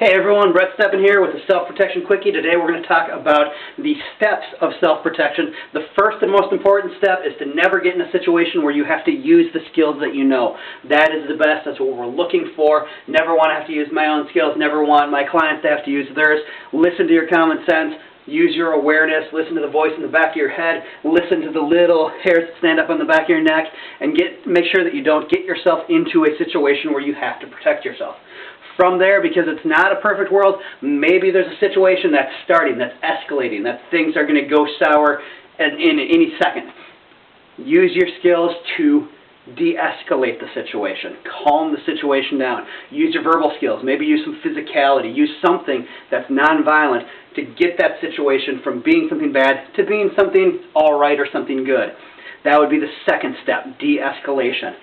Hey everyone, BrettStepan here with the Self-Protection Quickie. Today we're going to talk about the steps of self-protection. The first and most important step is to never get in a situation where you have to use the skills that you know. That is the best. That's what we're looking for. Never want to have to use my own skills. Never want my clients to have to use theirs. Listen to your common sense. Use your awareness, listen to the voice in the back of your head, listen to the little hairs that stand up on the back of your neck, and make sure that you don't get yourself into a situation where you have to protect yourself. From there, because it's not a perfect world, maybe there's a situation that's starting, that's escalating, that things are going to go sour in any second. Use your skills to de-escalate the situation. Calm the situation down. Use your verbal skills. Maybe use some physicality. Use something that's non-violent to get that situation from being something bad to being something all right or something good. That would be the second step, de-escalation.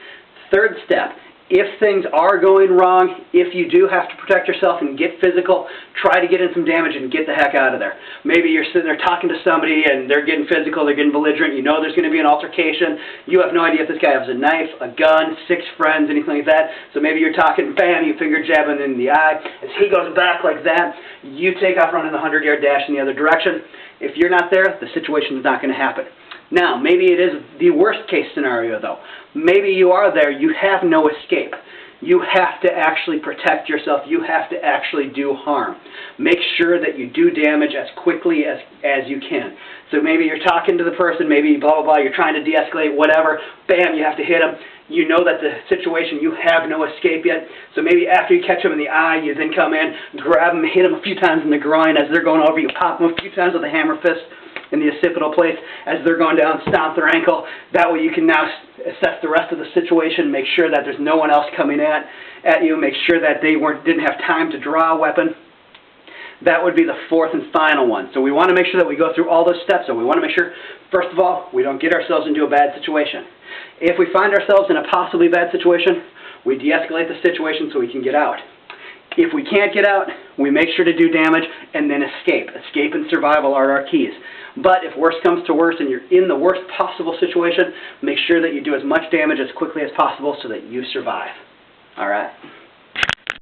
Third step, if things are going wrong, if you do have to protect yourself and get physical, try to get in some damage and get the heck out of there. Maybe you're sitting there talking to somebody and they're getting physical, they're getting belligerent, you know there's going to be an altercation, you have no idea if this guy has a knife, a gun, 6 friends, anything like that, so maybe you're talking, bam, you finger jab him in the eye, as he goes back like that, you take off running the 100-yard dash in the other direction. If you're not there, the situation is not going to happen. Now, maybe it is the worst case scenario though. Maybe you are there, you have no escape. You have to actually protect yourself. You have to actually do harm. Make sure that you do damage as quickly as you can. So maybe you're talking to the person, maybe blah, blah, blah, you're trying to de-escalate, whatever, bam, you have to hit them. You know that the situation, you have no escape yet. So maybe after you catch them in the eye, you then come in, grab them, hit them a few times in the groin as they're going over, you pop them a few times with a hammer fist in the occipital place as they're going down, stomp their ankle. That way you can now assess the rest of the situation, make sure that there's no one else coming at you, make sure that they didn't have time to draw a weapon. That would be the fourth and final one. So we want to make sure that we go through all those steps. So we want to make sure, first of all, we don't get ourselves into a bad situation. If we find ourselves in a possibly bad situation, we de-escalate the situation so we can get out. If we can't get out, we make sure to do damage and then escape. Escape and survival are our keys. But if worse comes to worse and you're in the worst possible situation, make sure that you do as much damage as quickly as possible so that you survive. All right?